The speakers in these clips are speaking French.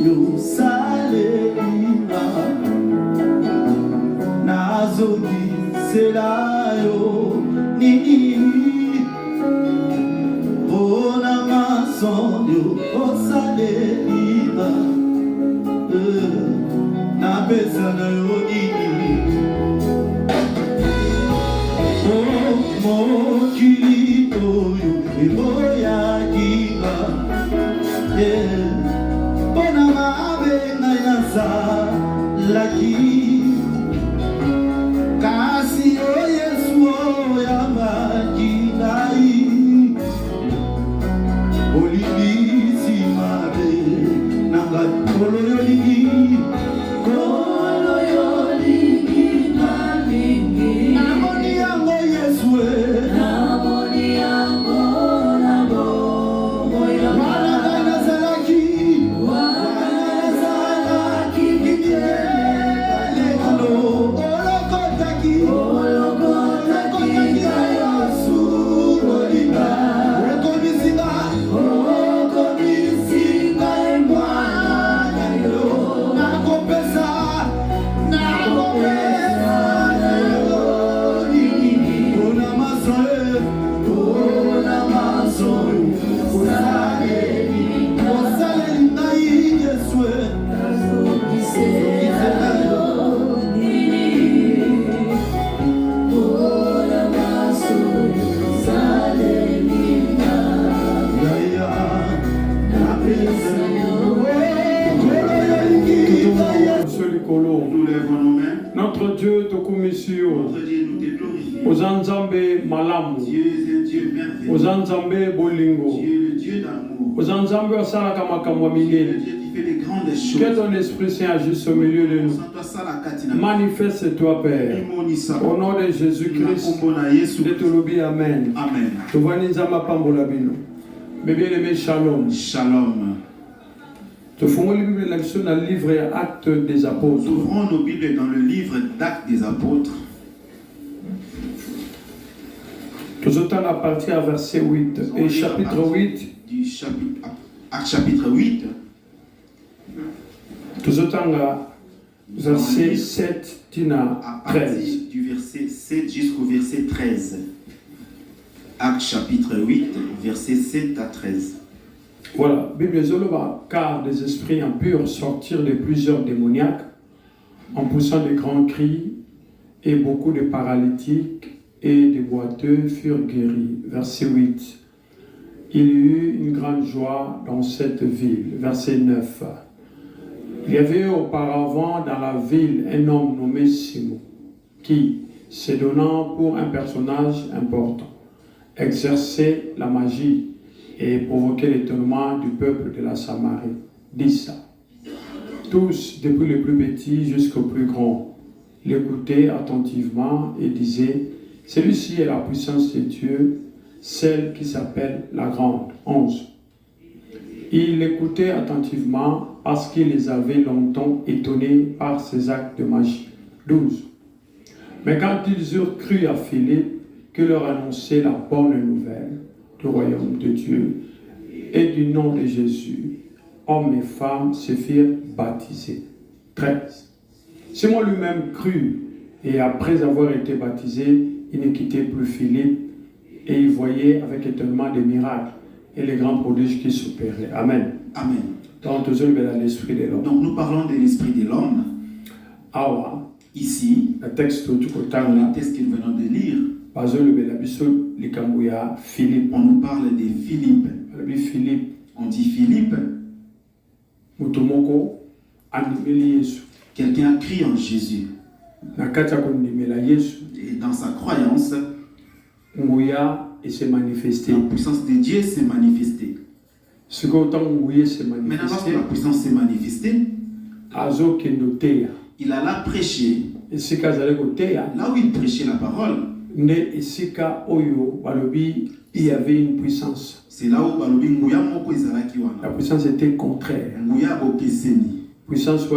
yo saleliba nazoki selayo nini bona mason yo saleliba na besana yo nini mo kilito yo boya diva bona mabe na yasa laki kasi o Yesu ya majinai olibisi mabe nanga kolo yoligi na mingi namoni yango Yesu namoni yango nabo wala na salaki Notre Dieu te commission aux Anzambe Malamu, aux Anzambe Bolingo, aux Anzambe Osalaka Makamwamigé. Que ton Esprit Saint agisse au milieu de nous. Manifeste-toi, Père. Au nom de Jésus-Christ, de Tolobi, Amen. Amen. Tu vas nous amener mes bien-aimés, Shalom. Shalom. Nous ouvrons la Bible dans le livre Actes des Apôtres. Nous ouvrons nos Bibles dans le livre d'Actes des Apôtres. Nous attendons à partir à verset 8 et chapitre 8. Du chapitre, Actes chapitre 8. Nous attendons à verset 7 à 13. Du verset 7 jusqu'au verset 13. Actes chapitre 8, verset 7 à 13. Voilà, Bible Zoloba, car des esprits impurs sortirent de plusieurs démoniaques en poussant de grands cris, et beaucoup de paralytiques et de boiteux furent guéris. Verset 8. Il y eut une grande joie dans cette ville. Verset 9. Il y avait auparavant dans la ville un homme nommé Simon, qui, se donnant pour un personnage important, exerçait la magie et provoquait l'étonnement du peuple de la Samarie. 10. Tous, depuis le plus petit jusqu'au plus grand, l'écoutaient attentivement et disaient: celui-ci est la puissance de Dieu, celle qui s'appelle la grande. 11. Ils l'écoutaient attentivement parce qu'il les avait longtemps étonnés par ses actes de magie. 12. Mais quand ils eurent cru à Philippe, que leur annonçait la bonne nouvelle du royaume de Dieu et du nom de Jésus, hommes et femmes se firent baptiser. 13. Simon lui-même crut, et après avoir été baptisé, il ne quittait plus Philippe, et il voyait avec étonnement des miracles et les grands prodiges qui s'opéraient. Amen. Amen. Donc nous parlons de l'esprit de l'homme. Ici, le texte que nous venons de lire, on nous parle de Philippe. On dit Philippe. Quelqu'un crie en Jésus. Et dans sa croyance, la puissance de Dieu s'est manifestée. Maintenant, lorsque la puissance s'est manifestée, il alla prêcher. Là où il prêchait la parole, il y avait une puissance. C'est là où la puissance était contraire. Puissance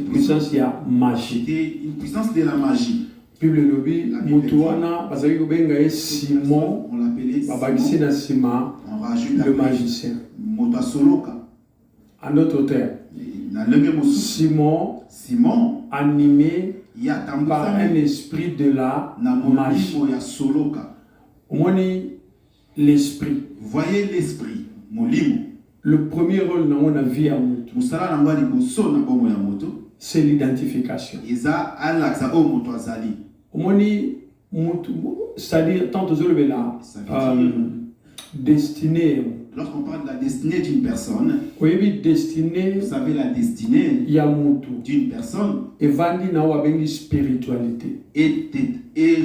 puissance magie. C'était une puissance de la magie. Bible lobi mutuana bazali benga Simon on l'appelait appelé Babakisi Simon. na sima On rajoute le après magicien. moto soloka. En d'autres termes, Na lenge mosusu. Simon Simon animé ya par un tambusami esprit de la na magie. molimo ya soloka. Omoni l'esprit. Voyez l'esprit, molimo. Le premier rôle dans la vie à moto, Musala na ngwa liboso na bomo ya moto. c'est l'identification. Eza alaksa o moto azali. Omoni moto, c'est-à-dire tant aux autres là, destiné. Lorsqu'on parle de la destinée d'une personne, Oui, destiné. vous savez la destinée Ya moto. d'une personne Et vandi na wabengi spiritualité. est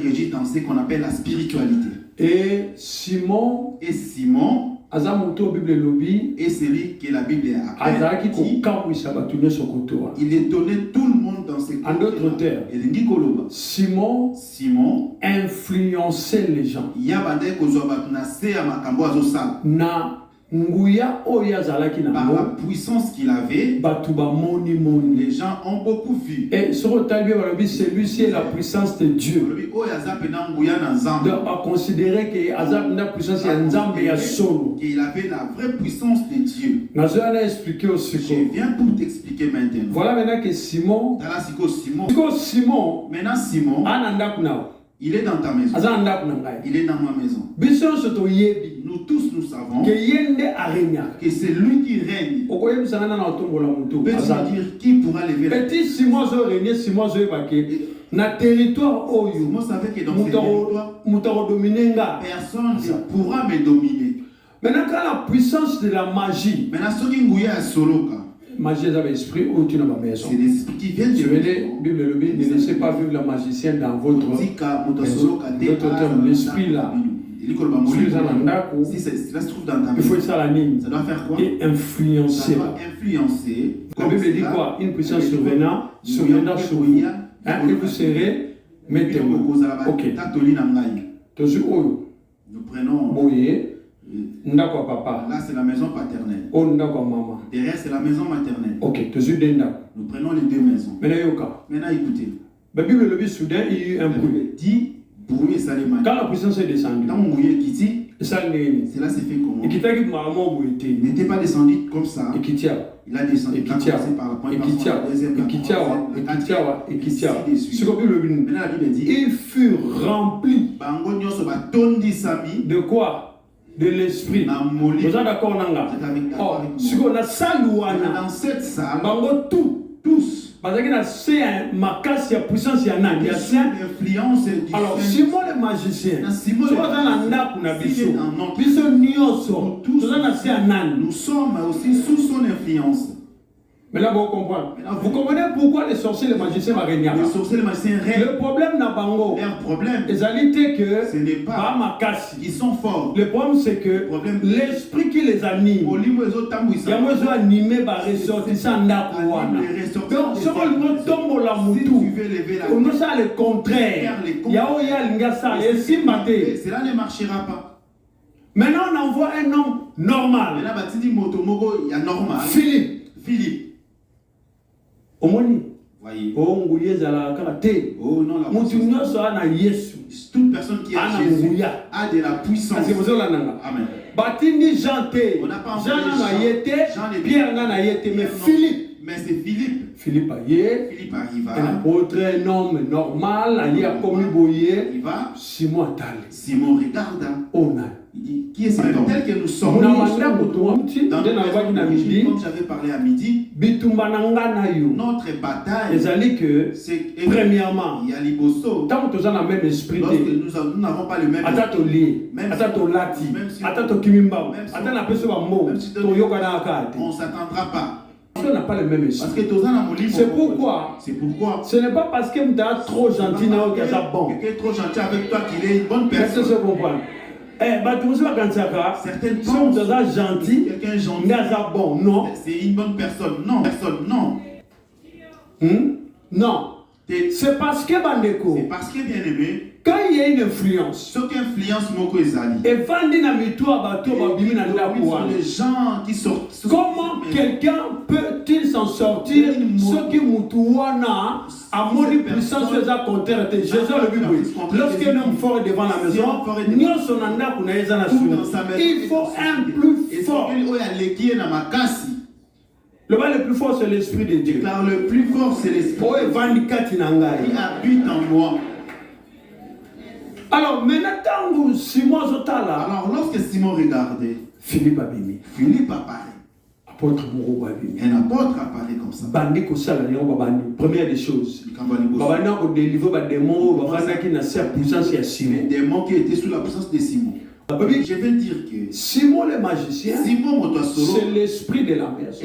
régie dans ce qu'on appelle la spiritualité. Et Simon, Et Simon aza moto Bible lobby, est celui que la Bible a azaki appelé. ko kamwisa batune sokotoa. Il est donné tout le monde dans ses En d'autres termes, Et le Nikoloba. Simon Simon, influençait les gens. Yabande Kozobak na se ya makambo azosala. Na nguya oyo azalaki na Par la ngo, puissance qu'il avait, batu ba moni moni. les gens ont beaucoup vu. Et sur le talibé, celui-ci est la puissance de Dieu. Oyo aza pena nguya na Nzambe. Donc, à considérer que azab na puissance ya nzambe ya solo. Il avait la vraie puissance de Dieu. Nazoana expliqué au Je suko. viens pour t'expliquer maintenant. Voilà maintenant que Simon, Dans la Simon. Maintenant Simon, Simon, ananda kuna. il est dans ta maison. Azanda kuna ngai. Il est dans ma maison. Biso soto yebi. Nous tous, nous savons Que yende arenya. que c'est lui qui règne. Okoye bisana na otombola mutu. Peux-tu me dire qui pourra lever la Petit Simon zo régner, Simon zo ebake. Na territoire oyo. Simon savait que dans ces territoires, Mutaro dominenga. personne ne pourra me dominer. Maintenant, quand la puissance de la magie, Maintenant, ce qui est à Soloka, magie est l'esprit ou tu n'as pas maison. c'est l'esprit qui vient de Je vais dire, Bible le dit, ne laissez pas vivre la magicienne dans votre l'esprit là. Si cela se trouve dans ta Il faut maison, ça la ligne ça doit faire quoi? et Ça influencer. doit influencer. La Bible dit quoi? Une puissance survenant sur vous. Hein, et vous serez mes témoins. Ok. Nous prenons. Boye, ndako papa. Là, c'est la maison paternelle. Oh, ndako maman. Derrière, c'est la maison maternelle. Ok, tu es ndako. Nous prenons les deux maisons. Maintenant, écoutez. La Bible le dit soudain, il y a eu un La bruit. Bible dit bruit et salement. Quand la puissance est descendue, Dans mon bouillet qui dit, ça n'est cela s'est fait comment? et qui t'a dit maman bouillé. Il n'était pas descendu comme ça. Et qui tient. Il a descendu. Et Il a qui tient. commencé par la première Et qui personne, tient. la deuxième, la Et qui tient. troisième, Et la qui tient. quatrième, Et qui tient. ainsi de suite. Ce que le Maintenant, la Bible dit, il fut rempli Bango nyonso batondi sami de quoi? De l'esprit. na moli. Vous êtes d'accord, Nanga? Vous êtes d'accord avec Ce moi? qu'on a saluana. Dans cette salle, Bango tout. tous Parce qu'il y a c'est ma casse, il y a puissance, il y a nan. Il y a sous saint. l'influence du Alors, Saint- Simon le magicien. Simon Si le vous avez un magicien, ndaku na s'il est biso. dans notre- Biso nyoso. Nous tous- Vous avez un nan. nous sommes aussi sous son influence. Mais là, vous comprenez. Vous comprenez pourquoi les sorciers et les magiciens vont régner. Les sorciers, les magiciens règnent. Le problème n'a pas ngo. Leur problème, Les alités que ce n'est pas pas ma casse. qu'ils sont forts. Le problème c'est que Problème- l'esprit qui les anime, Olimo ezotambu il y a besoin d'animer par ressortissant ndakuana. les ressortissants Donc, des ce qu'on nous tombe la Si tu moutou, veux lever la on nous a le contraire. Il y a oya lingasa et si maté. cela ne marchera pas. Maintenant, on envoie un homme normal. Maintenant, Batidi Motomogo, il y a normal. Philippe. Philippe. Omoni. Voyez. Oh, nguye zala kala te. Oh non, la Mutu puissance. nyoso ana Yesu. Toute personne qui a Ana Jésus nguya. a de la puissance. Parce que vous avez nanga. Amen. Batindi Jean te. On n'a pas Jean envoyé na Jean. yete. Jean n'est- Pierre na yete. Mais Pierre, non. Philippe. Mais c'est Philippe. Philippe a yé. Philippe arriva. Un apôtre, un homme normal. Ali a commis boye. Il va. Simon atale. Simon regarda. Ona. Il dit, qui est cet homme? Tel que nous sommes. On a Nous mandé sommes pour toi. dans Dès na waki na midi. comme j'avais parlé à midi, Bitumba na nga na yo. notre bataille, Les alliés que, c'est premièrement, il y a Liboso. tant que tu as le même esprit, Lorsque nous n'avons pas le même atato li, Même si- atato lati, même si- atato kimimba, même si- atana peso ba mo, même si- to yoga na akate. on ne s'attendra pas. On n'a pas le même Parce esprit. que Tozana Molimo. C'est pourquoi C'est pourquoi. ce n'est pas parce que tu es trop gentil na que ça bon. Quelqu'un est trop gentil avec toi qu'il est une bonne Est-ce que personne. tu comprends? Eh, bah tu sais pas quand ça va. Certaines Si on pensent est gentil, quelqu'un est gentil. ça bon, non? C'est une bonne personne. Non, personne, non. Non. C'est C'est parce que Bandeko, parce que bien aimé, quand il y a une influence, Ce qui influence Moko Ezali. et vandi na mitwa bato babimi na ndako Sur wana. les gens qui sortent. Comment quelqu'un peut-il s'en sortir ce qui mutuana a moni puissance de sa contraire de Jésus le Bible. Lorsqu'un homme fort est devant la maison, nous sommes en ndako na eza na il faut un plus fort. Le plus fort, c'est l'Esprit de Dieu. Car le plus fort, c'est l'Esprit qui habite en moi. Alors, maintenant, Simon Zotala. Alors, lorsque Simon regardait, Philippe Abimi. Philippe apparaît. Apôtre Mouro Abimi. Un apôtre apparaît comme ça. Bandi Kosala, première des choses. Babani a délivré des démons, Babani qui n'a pas puissance à Simon. Les démons qui étaient sous la puissance de Simon. Je vais dire que Simon le magicien, c'est l'esprit de la maison.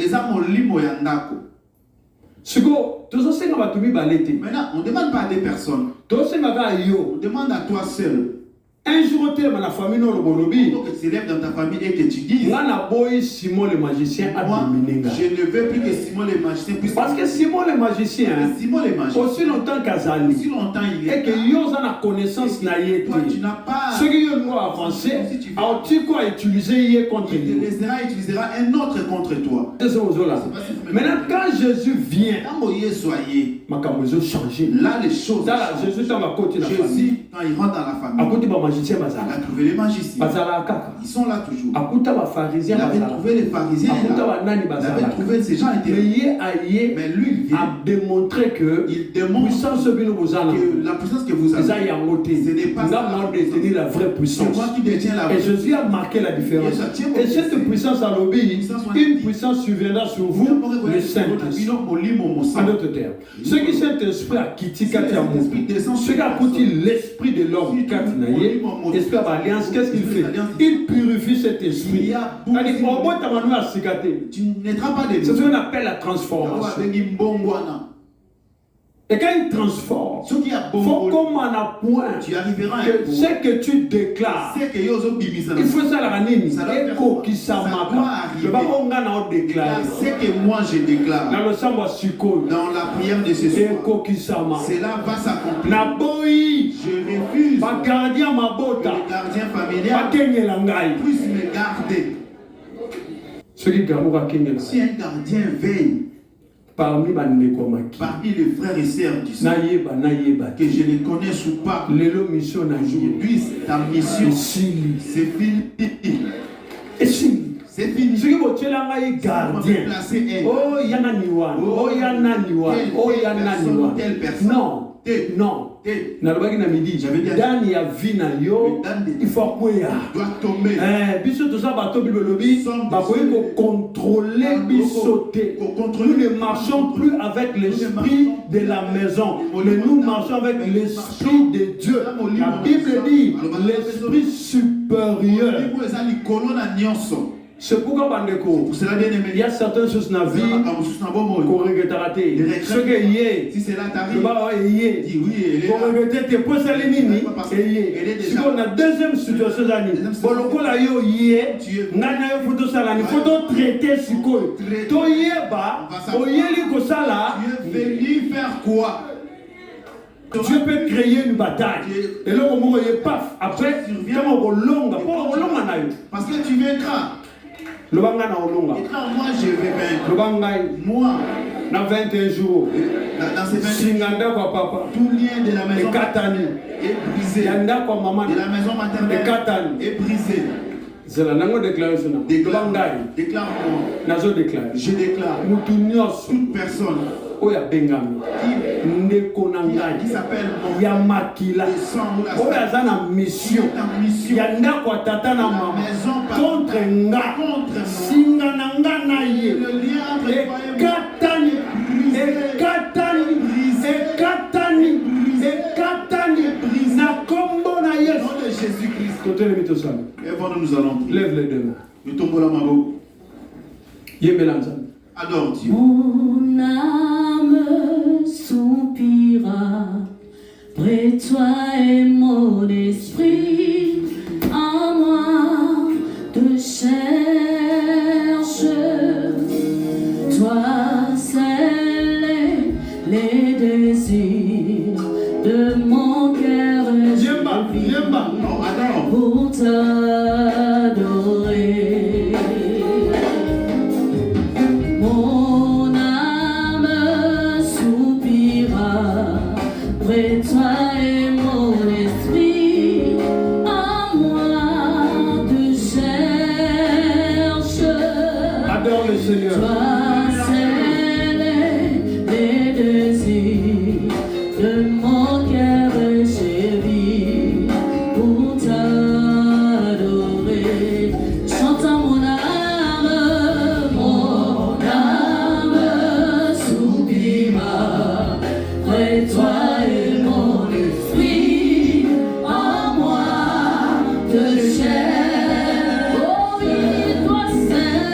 Maintenant, on ne demande pas à des personnes. On demande à toi seul. Un jour, tu es dans la famille, tu lèves dans ta famille et que tu dises Simon le magicien a dominé. Je ne veux plus que Simon le magicien puisse. Parce que Simon le magicien, aussi longtemps qu'Azali, et que Yo a la connaissance, toi, tu n'as pas. Ceux qui ont avancé, tu quoi utiliser contre lui. Il utilisera un autre contre toi. Maintenant, quand Jésus vient, quand Jésus changé. Là, les choses. Jésus est dans la côté de la famille. Jésus, quand il rentre dans la famille, il a trouvé les magiciens. Ils sont là toujours. Il avait trouvé les pharisiens. Il avait trouvé ces gens intelligents. Mais lui, il a démontré que la puissance que vous avez, ce n'est pas ça. La vraie puissance. C'est moi qui détiens la Et Jésus a marqué la différence. Et cette puissance à l'obéi, une puissance surviendra sur vous, le Saint-Esprit. En d'autres termes, ce qui Saint-Esprit a quitté, ce qui a coûté l'esprit de l'homme, esprit d'alliance, qu'est-ce qu'il fait? Il purifie cet esprit. Tu n'aideras pas des C'est ce qu'on appelle la transformation. Et quand il transforme, il faut comme un point que ce que tu déclares, il faut ça la ranine. Écho qui s'amaka. Le bâton a déclaré. Ce que moi je déclare dans le samba suko. Dans la prière de ce soir, écho qui s'amaka. Cela va s'accomplir. Naboyi. Je refuse. Pas gardien ma bota. Le gardien familial. Pas kenye langai. Puisse me garder. Celui qui garde kenye. Si un gardien veille. Parmi les frères et sœurs du Seigneur, que je les connaisse ou pas, aujourd'hui ta mission, c'est fini. C'est fini. Ce qui est gardien. Oh, yana niwan. Oh, yana niwan. Oh, yana niwan. Non. Non. J'avais dit, Dan ya vina yo, il faut quoi doit tomber. Biso tout ça bateau bibelobi, bakoye contrôler bisoté. Nous ne marchons plus avec l'esprit de la maison, mais nous marchons avec l'esprit de Dieu. La Bible dit l'esprit supérieur. C'est pourquoi Bandeko, il y a certaines choses dans la vie qu'on regrette à rater. Ce que yé, si cela t'arrive, dis oui, qu'on regrette tes points salimini, et si on a deuxième situation, bon, le coup là, yé, nana yo photo salani, photo traité si quoi, to yé ba, o yé li ko sala, tu es venu faire quoi? Dieu peut créer une bataille. Et là, au moment où il est paf, après, parce que tu vaincras. Le banga na olonga. Moi je vais vaincre. Le banga moi na 21 jours. Dans ces 21 singanda kwa papa. Tout lien de la maison katani est brisé. Yanda kwa maman. De la maison maternelle est brisé. C'est la nango déclaration. Déclare-moi. Nazo déclare. Je déclare. Toute personne oya bengami ndeko na ngai qui s'appelle ya makila oya zana mission ya ndako ya tata na mama contre nga singa na nga na ye ekatani na kombo na Yesu de Jésus-Christ. Nous allons lève les deux mains. Nous tombons la main. Adore Dieu. Mon âme soupira près de toi et mon esprit en moi te cherche. Toi seul les désirs de mon cœur. t'adorer. Mon âme soupira près de toi et mon esprit en moi te cherche. Adore le Seigneur. Toi, c'est les désirs de mon cœur chéri pour t'adorer. Chante mon âme soupira près de toi et mon esprit en moi te cherche. Oh oui, toi c'est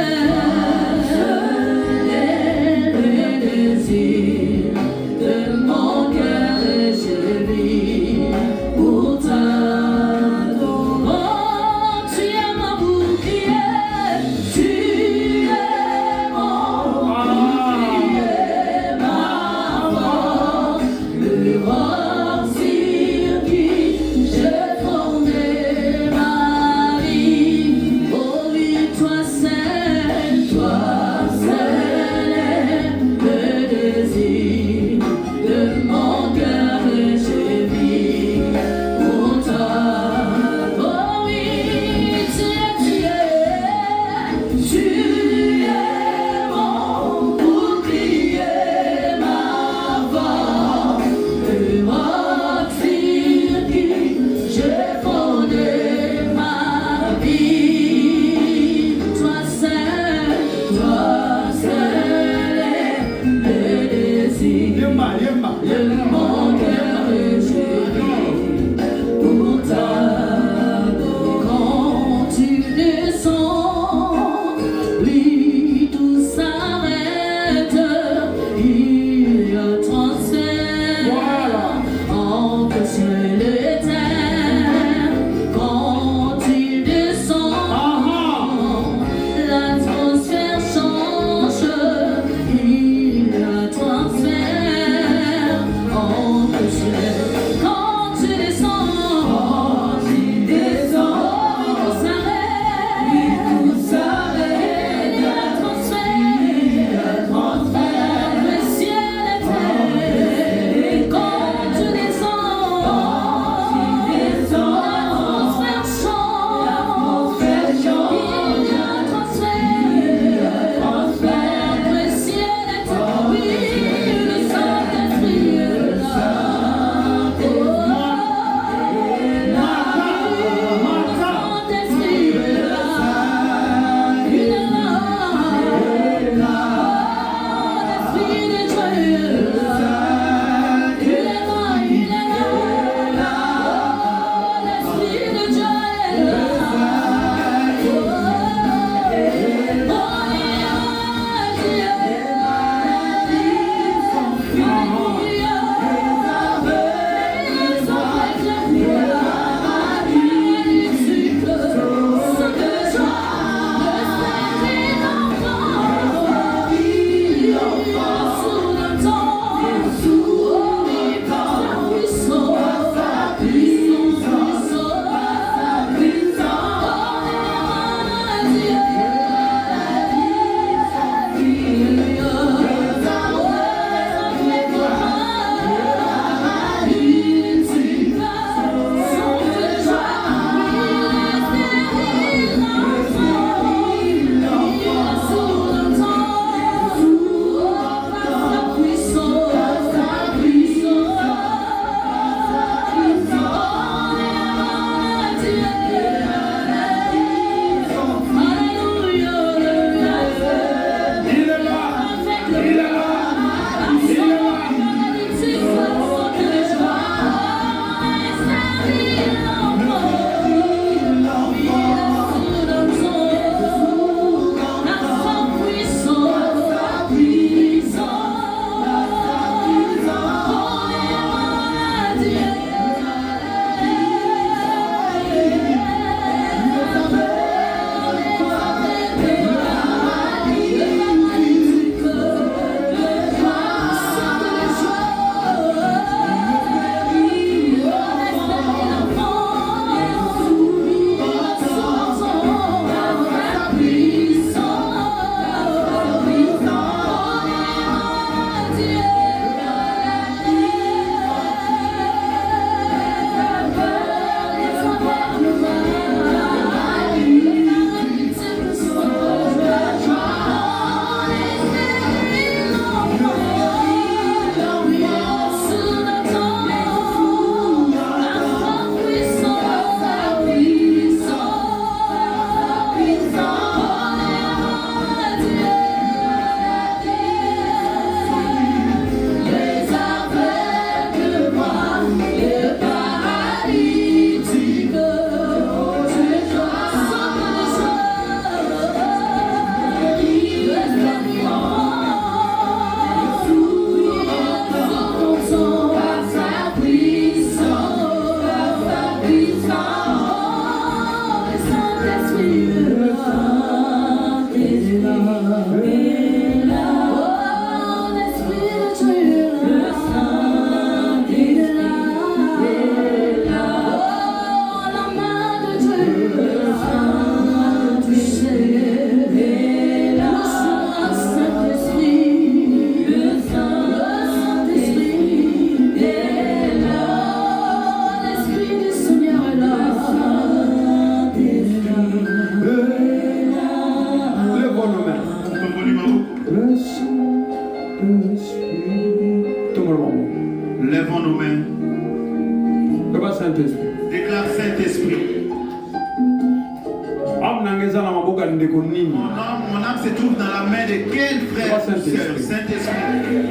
se trouve dans la main de quel frère ou sœur? Saint-Esprit.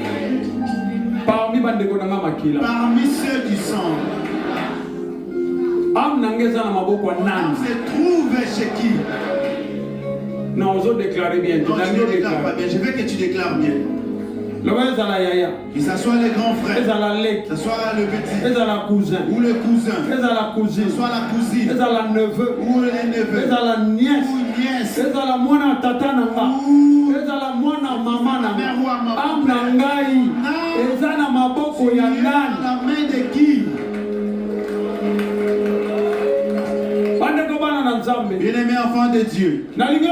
Parmi ceux du sang. L'âme se trouve chez qui? Non, je déclare bien. Non, tu ne déclares pas bien. Je veux que tu déclares bien. Que ce soit les grands frères, que ce soit le petit, ou le cousin, que ce soit la cousine, ou les neveux, ou nièce, ou la main de qui? Bien-aimés enfants de Dieu, lève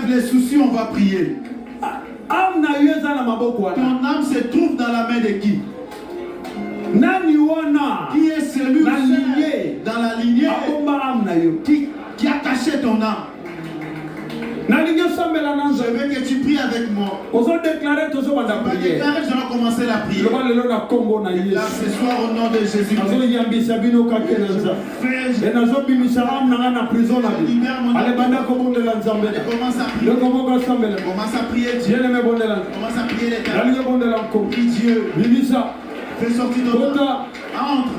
les soucis, on va prier. Ton âme se trouve dans la main de qui? Qui est celui dans la lignée qui a caché ton âme? Je veux que tu pries avec moi. Tu vas déclarer, je vais commencer la prière. Là, ce soir, au nom de Jésus. Commence à prier Dieu. Commence à prier l'Éternel. Prie Dieu. Fais sortir ton âme. Entre.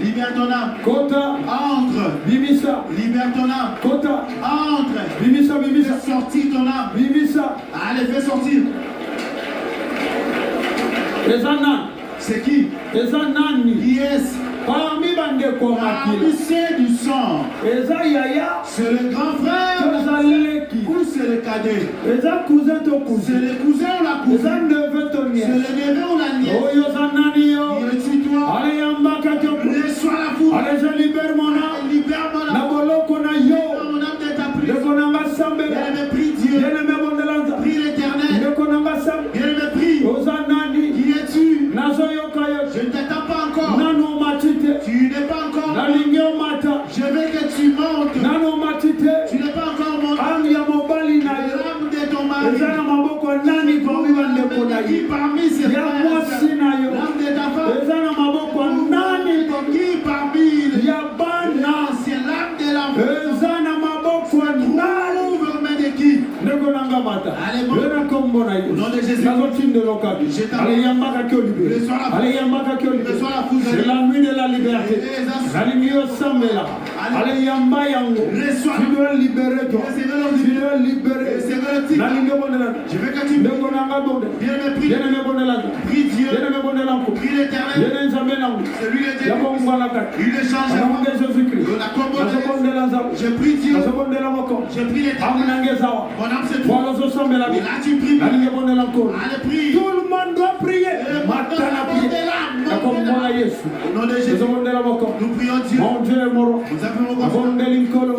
Libère ton âme. Entre. Libère ton âme. Entre. Fais sortir ton âme. Allez, fais sortir. C'est qui? Qui est-ce? Parmi ceux du sang. C'est le grand frère ou c'est le cadet? C'est le cousin ou la cousine? C'est le neveu ou la nièce? Retire-toi. Reçois la foule. Libère mon âme. Libère mon âme de ta prise. Bien-aimé, prie Dieu. Prie l'Éternel. Bien-aimé, prie. Qui es-tu? Je ne t'attends pas encore. Tu n'es pas encore monté. Je veux que tu montes. Tu n'es pas encore monté. L'âme de ton mari. Qui parmi ses frères? L'âme de ta femme. Qui parmi c'est l'âme de la femme. Trouve main de qui? Allez, au nom de Jésus. C'est la nuit de la liberté. Tu dois libérer toi. Tu dois libérer. Je veux que tu prie Dieu. Prie l'Éternel. C'est lui le Dieu. Il est changé. Je prie Dieu. Je prie l'Éternel. Mon âme se trouve. Et là tu pries. Allez, prie. Tout le monde doit prier. Au nom de Jésus. Nous prions Dieu. Mon Dieu est mort. Nous avons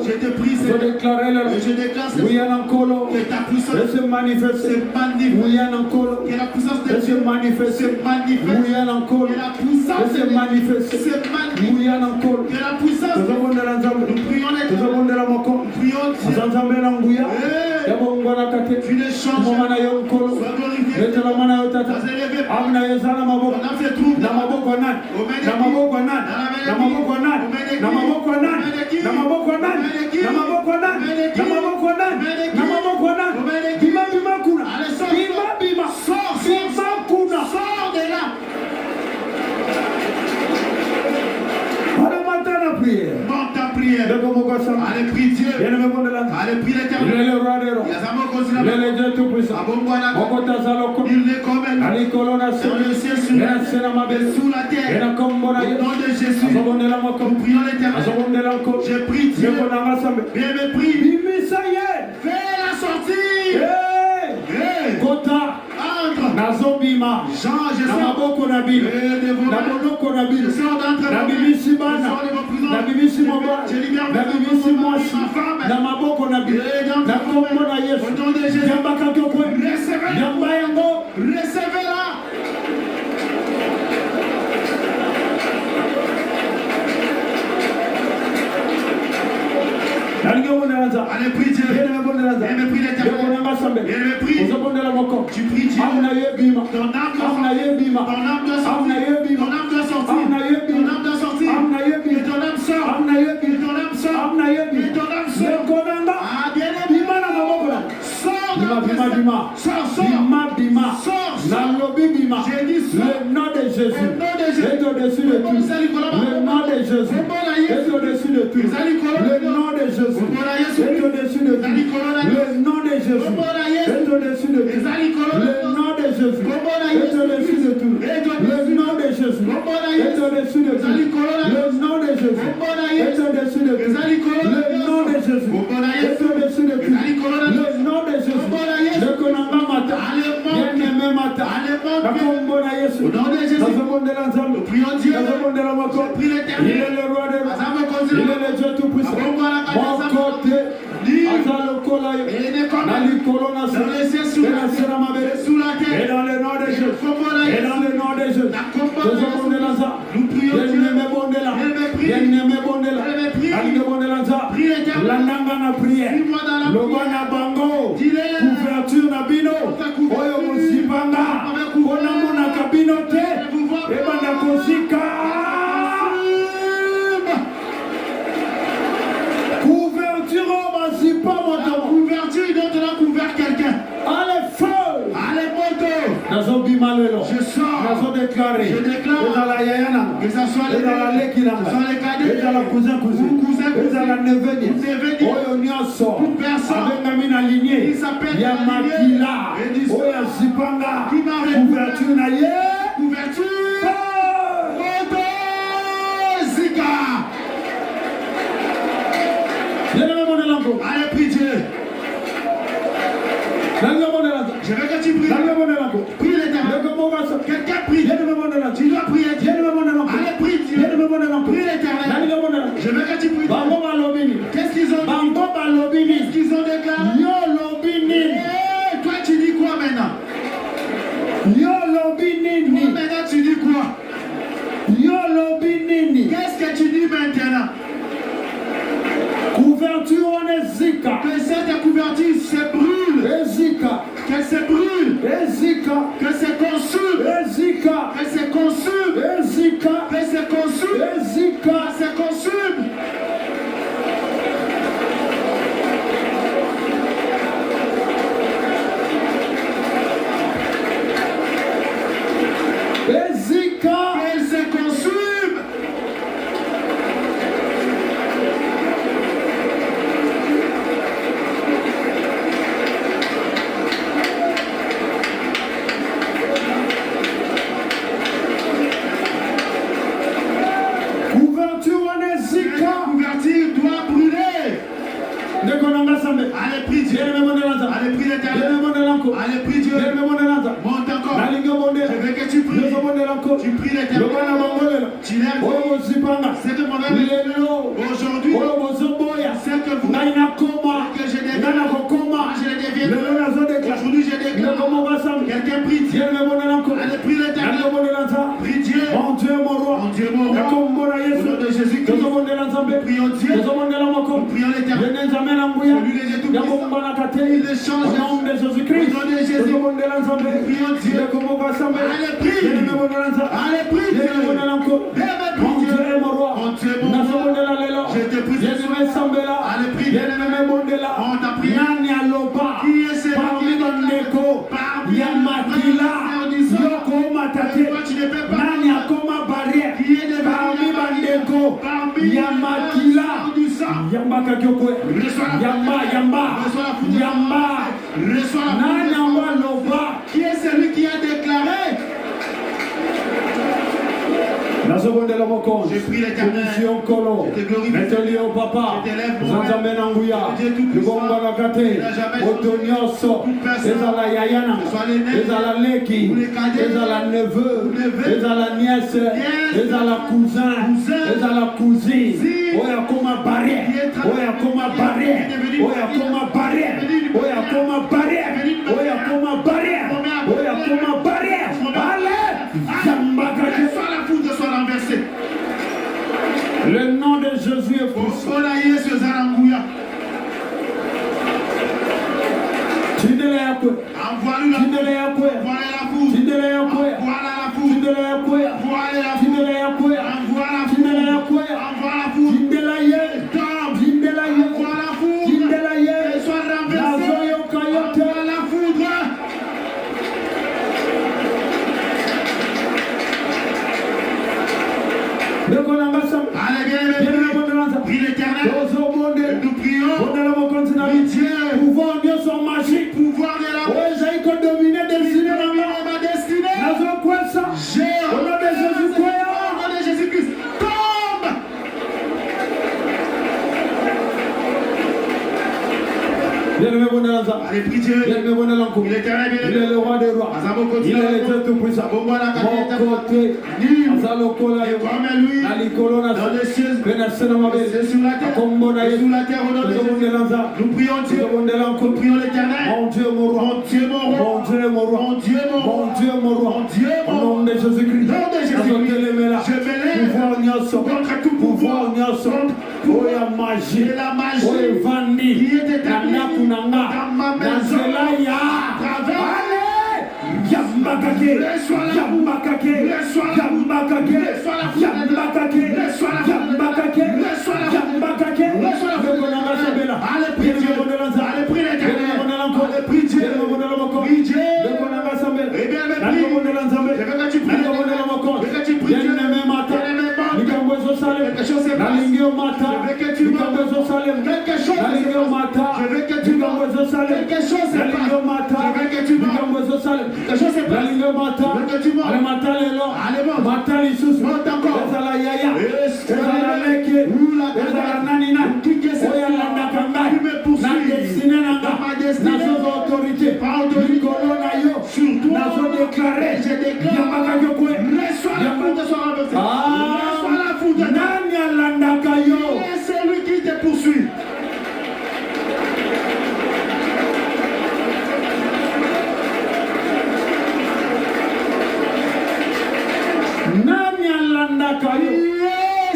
je te prie, je déclare et je déclare que ta puissance se manifeste. Que la puissance de Dieu se manifeste. Que la puissance se manifeste. Que la puissance. Nous prions Dieu. Tu ne changes. Sois glorifié. Allez, prie Dieu. Allez, prie l'Éternel. Il est le Dieu tout-puissant. Il est comme elle. Dans le ciel, sous la terre. Au nom de Jésus. Nous prions l'Éternel. Je prie Dieu. Bien me prie. Fais la sortie. Entre. Nazobima, Jean, je sors recevez-la. Allez, prie Dieu. Bien me prie l'Éternel. Bien me prie. Tu pries Dieu. Ton âme doit sortir. Que ton âme sorte. Que ton âme sorte. Et ton âme sort. Ah, bien-aimé. Sors de la présence. Sors. J'ai dit sors. Le nom de Jésus est au-dessus de tout. Le nom de Jésus est au-dessus de tout. Le nom de Jésus est au-dessus de tout. Le nom de Jésus est au-dessus de tout. Le nom de Jésus est au-dessus de tout. Le nom de Jésus est au-dessus de tout. Le nom de Jésus est au-dessus de tout. Le nom de Jésus est au-dessus de tout. Le nom de Jésus. Le konanga mata. Bien-aimé mata. Nakombona Yesu. Nazomondela Nzambe. Nazomondela Moko. Il est le roi des rois. Il est le Dieu tout-puissant. Mon côté. Azalokolayo. Nali corona sur et dans le nom de Jésus. Et dans le nom de Jésus. Nazomondela Nzambe. Bien-aimé Bondela. Bien-aimé Bondela. Nali Bondela Nzambe. La nanga na prière. Lobana bango. Couverture na bino. Oyo musibanga. Kona mona kabino te. Ebanda kozika. Couverture masipa moto. Couverture dont on a couvert quelqu'un. Allez feu. Allez moto. Nazo bimalelo. Je sors. Nazo déclaré. Je déclare. Ezala yayana. Que ça soit les lekilanga. les cadets. Ezala cousin. Ezala neveni. Oyo nyonso. Toute personne. Abenga mina lignée. Il s'appelle Yamakila. Oya zipanga. Couverture na ye. Couverture. Moto. Zika. Allez, prie Dieu. Je veux que tu pries. Prie l'Éternel. Quelqu'un prie. Tu dois prier Dieu. Allez, prie Dieu. Prie l'Éternel. Je veux que tu pries. Qu'est-ce qu'ils ont dit? Qu'est-ce qu'ils ont déclaré? Toi, tu dis quoi maintenant? Toi, maintenant, tu dis quoi? Qu'est-ce que tu dis maintenant? Couverture on Ezika. Que cette couverture se brûle. Ezika. Qu'elle se brûle. Ezika. Que se consume. Ezika. Que se consume. Ezika. Que se consume. Ezika. Que se consume. Ezika. Elle se consume. Allez, prie Dieu. Allez, prie l'Éternel. Allez, prie Dieu. Monte encore. Je veux que tu pries. Tu pries l'Éternel. Tu lèves. C'est que mon âme. Aujourd'hui, c'est que vous. Que je devienne. Aujourd'hui, je déclare. Quelqu'un prie Dieu. Allez, prie l'Éternel. Prie Dieu. Mon Dieu, mon roi. Mon Dieu, mon roi. Au nom de Jésus-Christ. Prions Dieu. Prions l'Éternel. Celui des Dieu tout-puissant. Il échange. Au nom de Jésus-Christ. Au nom de Jésus. Prions Dieu. Allez, prie. Allez, prie Dieu. Mon Dieu est mon roi. Mon Dieu est mon roi. Je te prie. Allez, prie. On t'a prié. Qui est celui qui est Bandeko, Yamakila, Yoko Matate, toi tu ne peux pas. Nani Akoma Barrière, Qui est de Parmi Bandeko, Parmi Yamakila, du sang. Yamba Kakyoke, Yamba, Reçois la Nani foudre. Amba Loba, Qui est celui qui a déclaré? La seconde de l'homme. Je prie l'Éternel. Je te glorifie. Mettez-le au papa. Je t'élève, mon Zanzambe Nanguya. Dieu tout-puissant. Le Bomba Nakate. Otonyoso. Ezala Yayana. Ezala Leki. Ezala neveu. Ezala nièce. Ezala cousin. Ezala cousine. Oya Koma barrière. Oya Koma barrière. Oya Koma barrière. Oya Koma barrière. Oya Koma barrière. Oya Koma barrière. Allez. Zamba Kake. Soit la foudre soit renversée. Le nom de Jésus est puissant. Envoie-lui la foudre. Envoie-la la foudre. Envoie-la la foudre. Envoie-la la foudre. Envoie la foudre. Envoie la foudre. Allez, prie Dieu. Il est éternel, il est le roi des rois. Il est le Dieu tout-puissant. Mon côté, comme lui, dans les cieux, c'est sur la terre, au nom de Jésus. Nous prions Dieu, nous prions l'éternel. Mon Dieu, mon roi, mon Dieu, mon roi, mon Dieu, mon roi, mon Dieu, mon roi, mon Dieu, mon roi, mon Dieu, mon au nom de Jésus-Christ, je m'élève contre tout pouvoir, oh la magie, la magie oh vandi, qui est établie dans ma maison, à travers Yambakake, Yambakake, Yambakake, Yambakake, Yambakake, Yambakake, allez, prie Dieu, allez, prie l'éternel, allez, prie Dieu, prie Dieu, eh bien, je veux que tu pries, je veux que tu pries Dieu, quelque chose se passe, je veux que tu m'entends, quelque chose se passe, je veux que tu m'entends, quelque chose se passe, je veux que tu m'entends, quelque chose se passe, je veux que tu c'est lui qui te poursuit.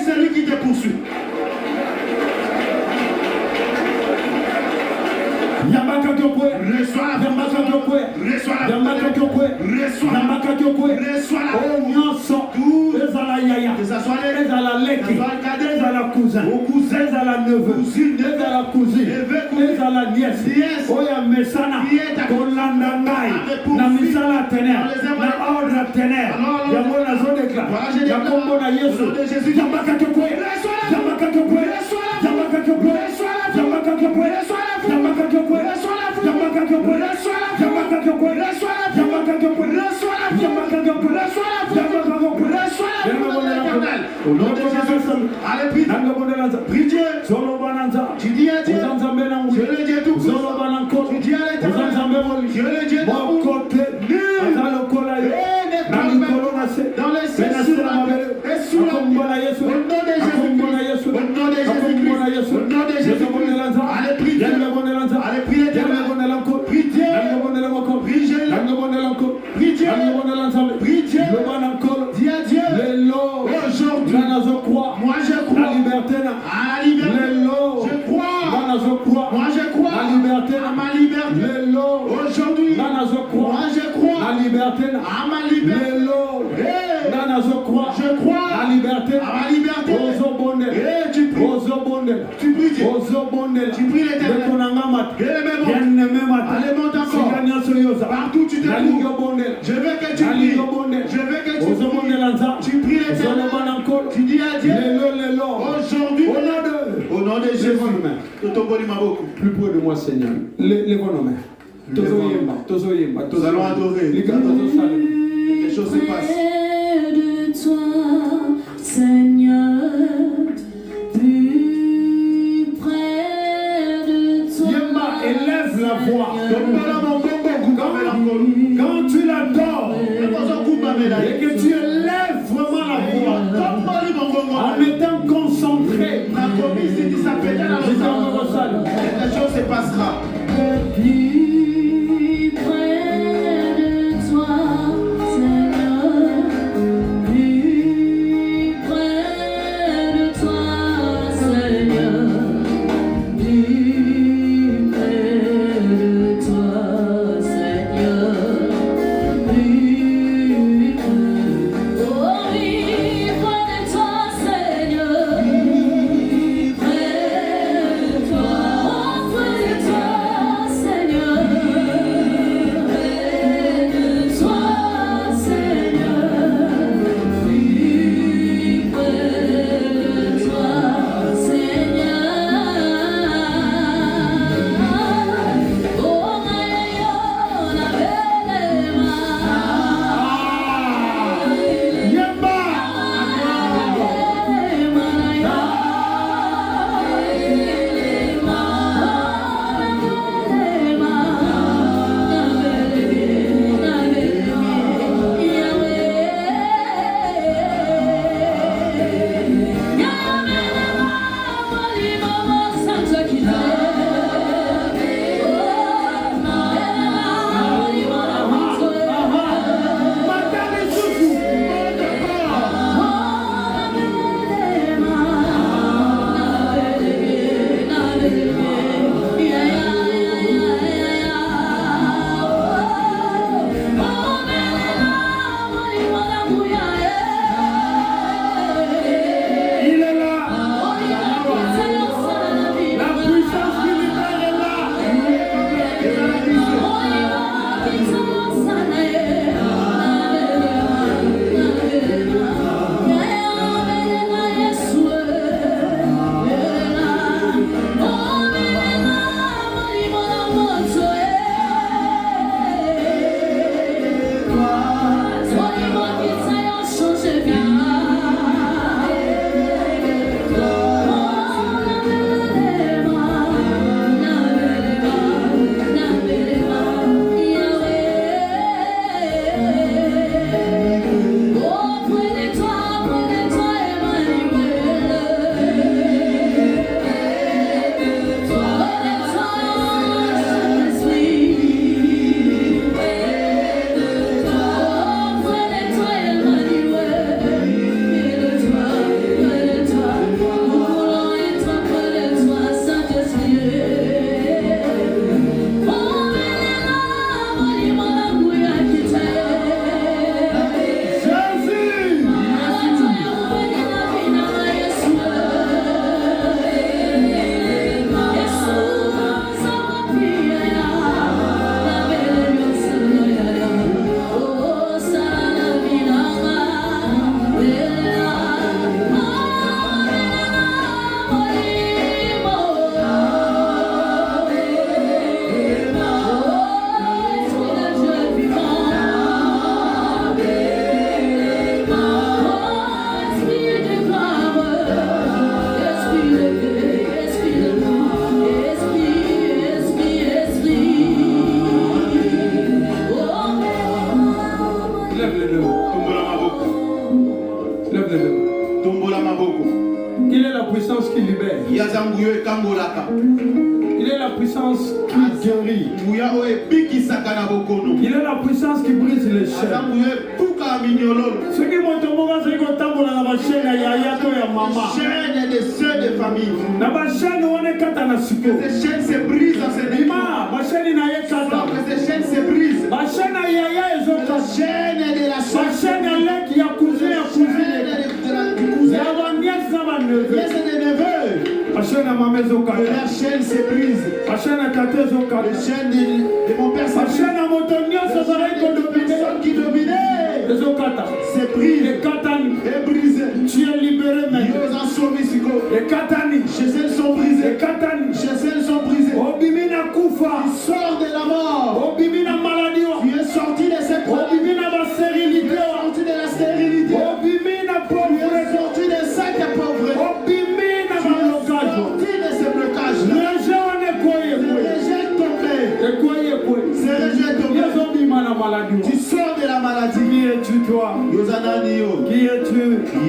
C'est lui qui te poursuit. Reçois la au nom de Jésus, allez, prie Dieu. Tu dis à Dieu, je le dis tout puissant. Tu dis à l'éternel, je le dis tout dans les cieux, sur la terre et sous la terre. Au nom de Jésus, au nom de Jésus, au nom de Jésus, allez, prie Dieu, allez, prie l'éternel, prie Dieu, prie Dieu, prie Dieu, prie Dieu, dis à Dieu, aujourd'hui, moi je crois la liberté, à la liberté, je crois, moi je crois à ma liberté, aujourd'hui, moi je crois la liberté, à ma liberté, je crois la liberté, à ma liberté, tu pries, tu pries l'éternel, allez, monte encore, partout tu te trouves, je veux que tu pries, tu pries l'éternel, tu dis à Dieu, aujourd'hui, au nom de Jésus, plus près de moi, Seigneur, lève nos mains. Nous allons adorer. Quelque chose se passe. De toi, Seigneur, plus près de toi. Yemba, élève la voix. Quand tu l'adores et que tu élèves vraiment la voix en étant concentré, quelque chose se passera. Plus près de toi, Seigneur, plus près de toi, Seigneur, plus près de toi, Seigneur, plus près. Oh, Il est la puissance qui guérit. Il est la puissance qui brise les chaînes. Ce qui m'a tombé, c'est que tu as la chaîne à Yaya et à maman. Chaîne des soeurs de famille. La chaîne où on est katana suko. Ces chaînes se brisent dans cette vie. Ma chaîne n'a pas katana. Ces chaînes se brisent. Ma chaîne à Yaya et Zota. La chaîne de la soeur. Ma chaîne à l'air qui a cousin à cousin. Il y a un nièce dans ma neveu. Nièce et neveu. Ma chaîne à ma maison katana. La chaîne se brise. Ma chaîne à Katé Zoka. La chaîne de mon père. Ma chaîne à Motonia, ça serait que personne qui dominait. Les Okata. C'est brisé. Les Katani. Et brisé. Tu es libéré maintenant. Ils ont sauvé Siko. Les Katani. Chez elles sont brisées. Les Katani. Chez elles sont brisées. Obimina Koufa. Tu sors de la mort. Obimina maladie. Tu es sorti de cette maladie. Obimina ma stérilité. Tu es sorti de la stérilité. Obimina pauvreté. Tu es sorti de cette pauvreté. Obimina ma blocage. Sorti de ce blocage. Les gens ne croyaient pas. Les gens tombés. Les croyaient pas. Ces rejets tombés. Ils ont mis la maladie. Tu sors de la maladie. Qui es-tu toi? Yozanani yo. Qui es-tu?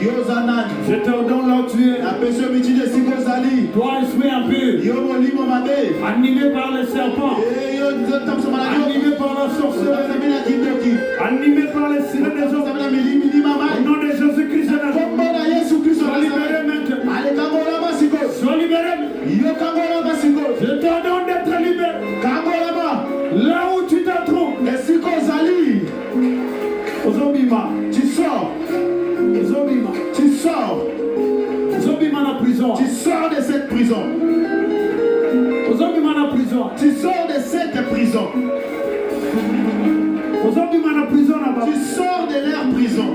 Yozanani. Je t'ordonne là où tu es. La personne me dit de Sikosali. Toi, esprit impur. Yo molimo mabe. Animé par les serpents. Et yo tam so maladie. Animé par la sorcellerie. Animé par les sirènes des hommes. Au nom de Jésus-Christ de Nazareth. Sois libéré maintenant. Sois libéré. Je t'ordonne d'être libéré. Là où tu te trouves. Ozobima. Tu sors. Ozobima. Tu sors. Ozobima na prison. Tu sors de cette prison. Ozobima na prison. Tu sors de cette prison. Ozobima na prison na baba. Tu sors de leur prison.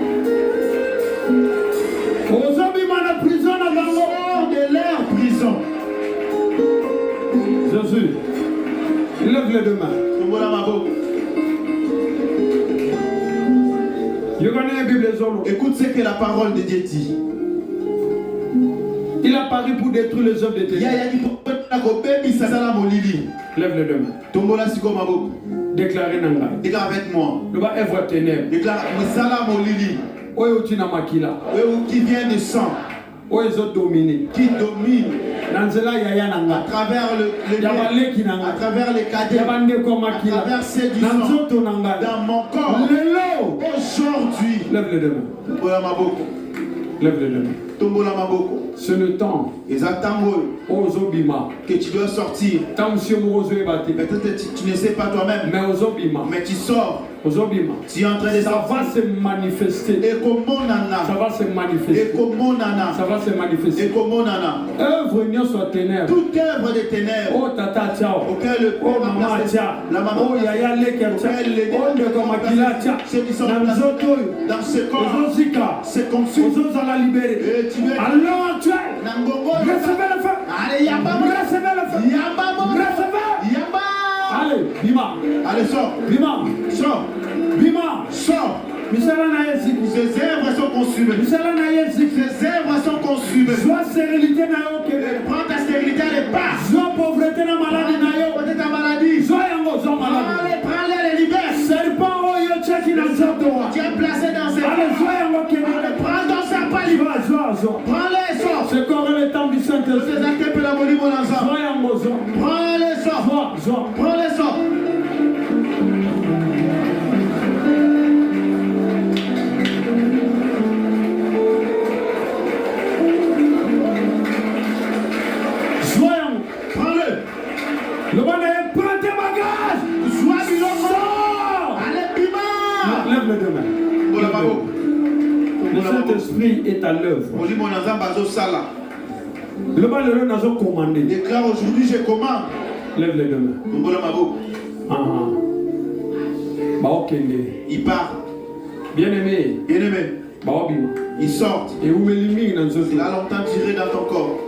Ozobima na prison na Tu bango. sors de leur prison. Jésus, lève les deux mains. Tombola maboko. Je connais la Bible Zolo. Écoute ce que la parole de Dieu dit. Il a paru pour détruire les œuvres de ténèbres. Lève les deux mains. Tombola siko maboko. Déclarez Nanga. Déclare avec moi. Le bas œuvre ténèbres. Déclare Misala Molili. Oyo tina makila. Qui vient de sang. Oyo zo dominer. Qui domine. Nanzela yaya nanga. À travers le Yabaleki nanga. à travers les cadets. Yabande ko À makila. travers ces du sang. Nanzoto nanga. Dans mon corps. Lelo. Aujourd'hui. Lève les deux mains. Tombola maboko. Lève les deux mains. Tombola maboko. C'est le temps. Exactement. Ozobima. Que tu dois sortir. Tant monsieur Morozo est battu. Peut-être tu ne sais pas toi-même. Mais Ozobima. Mais tu sors. Ozobima. Tu es en train de Ça sortir. va se manifester. Et comment nana. Ça va se manifester. Et comment nana. Ça va se manifester. Et comment nana. Œuvre union soit ténèbres. Toute œuvre des ténèbres. Oh tata ciao. Auquel le Oh père a maman placé. tia. La maman. Oh yaya leke tia. Oh ndeko makila tia. Ceux qui sont Na placés nzoto. dans ce corps. Ozozika. C'est conçu. Ozozala libéré. Et tu es. Alors tu es. Nangongo. Recevez le feu. Allez, yamba. Recevez le feu. Yamba. Recevez. Yamba. Allez, bima. Allez, sors. Bima. Sors. Bima. Sors. Misala na yesi. Ces œuvres sont consumées. Misala na yesi. Ces œuvres sont consumées. Sois stérilité na yo kele. Prends ta stérilité, elle part. Sois pauvreté na maladie na yo. Peut-être ta maladie. Sois yango, sois malade. Prends-les, les libère. Serpent oyo tchaki na nzoto wa. Tu es placé dans ces Allez, sois yango kele. prends ton serpent libre. Sois. Prends-les, sors. C'est comme le temps du Saint-Esprit. Ces actes la molie mon enfant. Sois yango, sois. Prends-les, sors. Sois. Prends-les, sors. Le bon est prends tes bagages. Sois biloko. Sors. Allez, bima. Lève les deux mains. Le Saint-Esprit est à l'œuvre. Molie mon enfant, bazo sala. Le bon le n'a pas commandé. Déclare aujourd'hui, je commande. Lève les deux mains. Tombola mabo. Il part. Bien-aimé. Bien-aimé. Ils sortent. Et où me limite dans ce C'est là longtemps tiré dans ton corps.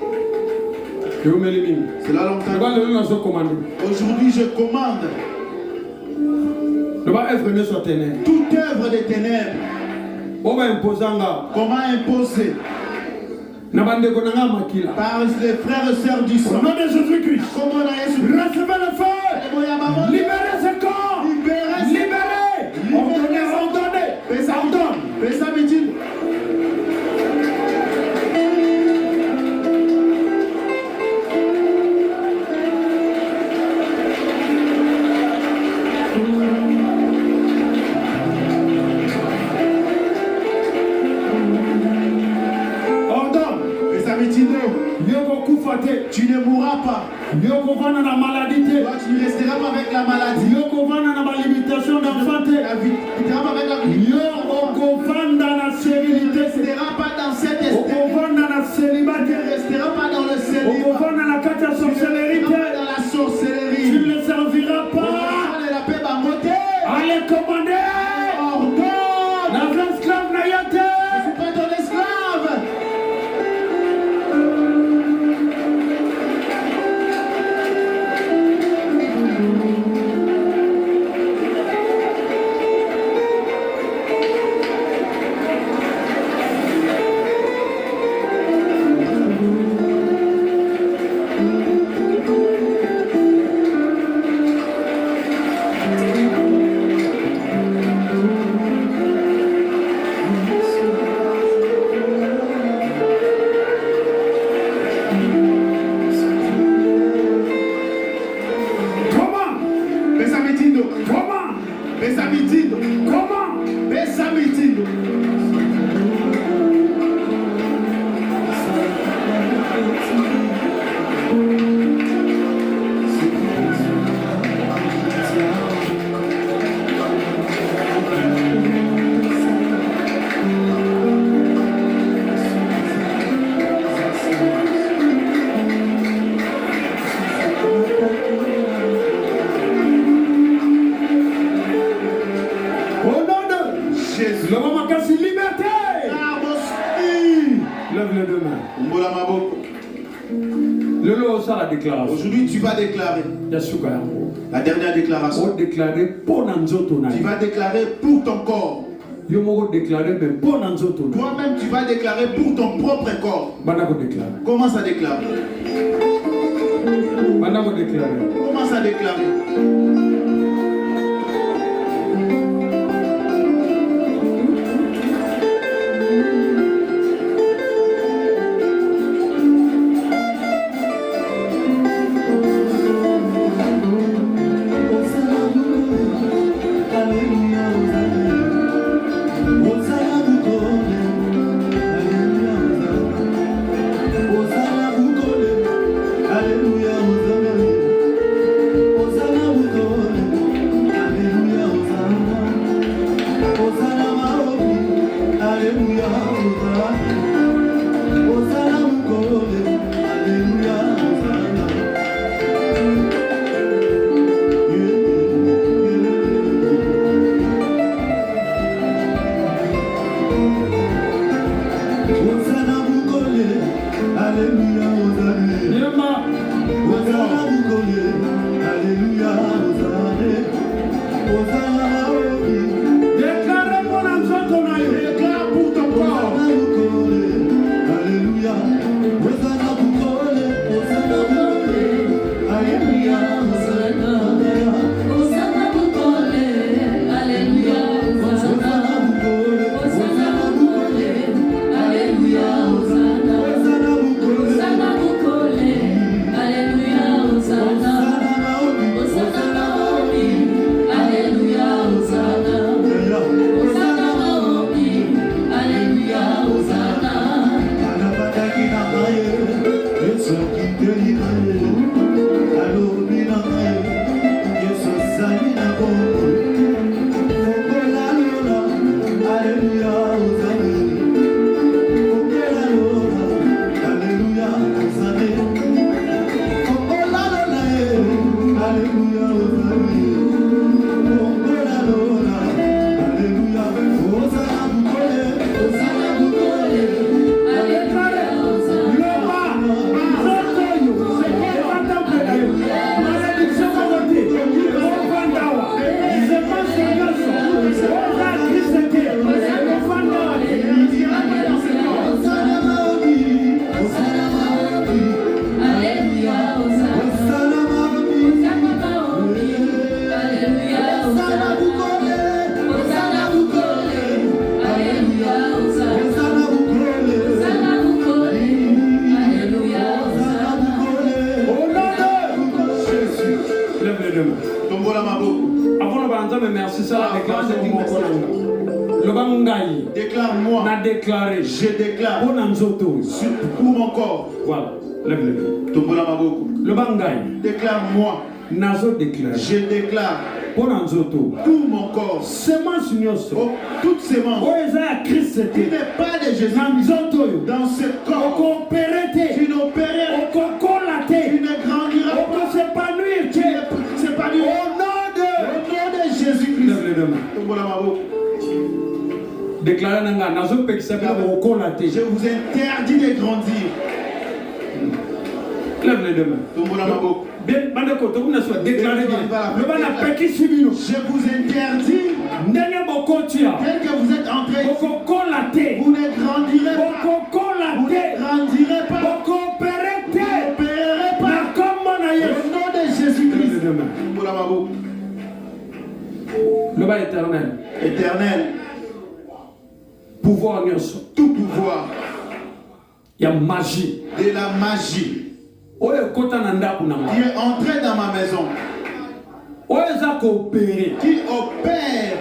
Et où me limite. C'est là longtemps. Aujourd'hui, je commande. Le bas œuvre ne soit ténèbres. Toute œuvre des ténèbres. Comment imposer? Par les frères et sœurs du sang. Au nom de Jésus-Christ. Recevez le feu. Libérez ce corps. Libérez. Ordonnez. Tu ne mourras pas. Toi, tu ne resteras pas avec la maladie. Tu ne resteras pas avec la vie. Tu ne resteras pas dans cette esprit. Tu ne resteras pas dans le célibat. Tu ne resteras pas dans la sorcellerie. Tu ne le serviras pas. Allez commander. Ordonne. La vraie esclave n'a rien été. Je ne suis pas ton esclave. Aujourd'hui, tu vas déclarer la dernière déclaration. Tu vas déclarer pour ton corps. Toi-même, tu vas déclarer pour ton propre corps. Commence à déclarer. Commence à déclarer. Déclare-moi. Je déclare pour mon corps. Voilà. Lève-le. Tombola maboko. Le bangaï. Déclare-moi. Nazo déclare. Je déclare. Pour Nanzoto. Tout mon corps. Semence nyoso. Oh, toutes ces membres. Christ Qui n'est pas de Jésus. Dans ce corps. Tu n'opéreras pas. Tu ne grandiras pas. Tu ne s'épanouiras. Au nom de Jésus-Christ. Lève les deux mains. Tombola maboko. Déclarez nanga nazo pekisaka bokolate. Je vous interdis de grandir. Lève les deux mains. Tombola maboko. Bien, bandeko, tout le monde soit déclaré bien. Le bana pekisibino. Je vous interdis. Ndenge bokotia. Tel que vous êtes entré. Bokolate. Vous ne grandirez pas. Bokolate. Vous ne grandirez pas. Bokoperete. Vous n'opérerez pas. Na kombo na Yesu. Au nom de Jésus-Christ. Lève les deux mains. Tombola maboko. Le bas éternel. Éternel. Pouvoir nyoso. Tout pouvoir. Il y a magie. De la magie. Oye kota na ndaku na Qui est entré dans ma maison. Oye za ko opérer. Qui opère.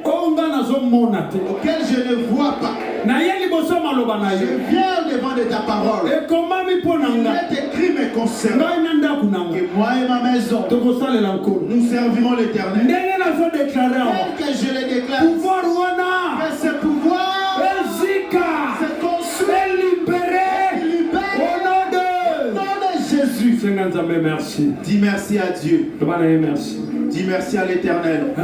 Onga nazo mona te. Auquel je ne vois pas. Na yeli boso maloba na Je yo. viens devant de ta parole. Et comment mi ponanga? Il est écrit mes concernant. Ngai na ndaku nanga. Que moi et ma maison. Toko salela nkolo. Nous servirons l'Éternel. Ndenge nazo déclarer awa. Tel que je le déclare. Pouvoir wana. Que ce pouvoir. Ezika. Se consume. Et libéré. Au nom de Jésus. Seigneur Nzambe, merci. Dis merci à Dieu. Le bana merci. Dis merci à l'Éternel.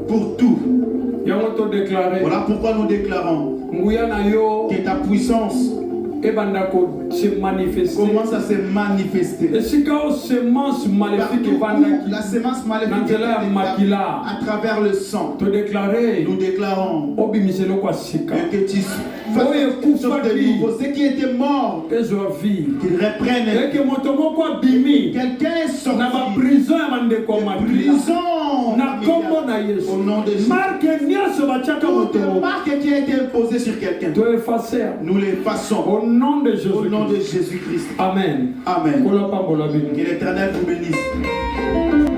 Pour tout. Voilà pourquoi nous déclarons que ta puissance commence à se manifester. La semence maléfique la semence maléfique à travers le sang. Nous déclarons que tu fasses de nouveau. Ceux qui étaient morts, qu'ils reprennent. Quelqu'un est sorti de prison au nom de Jésus. Toute marque qui a été imposée sur quelqu'un, nous l'effaçons au nom de Jésus. Au nom de Jésus-Christ. Amen. Amen. Que l'Éternel vous bénisse.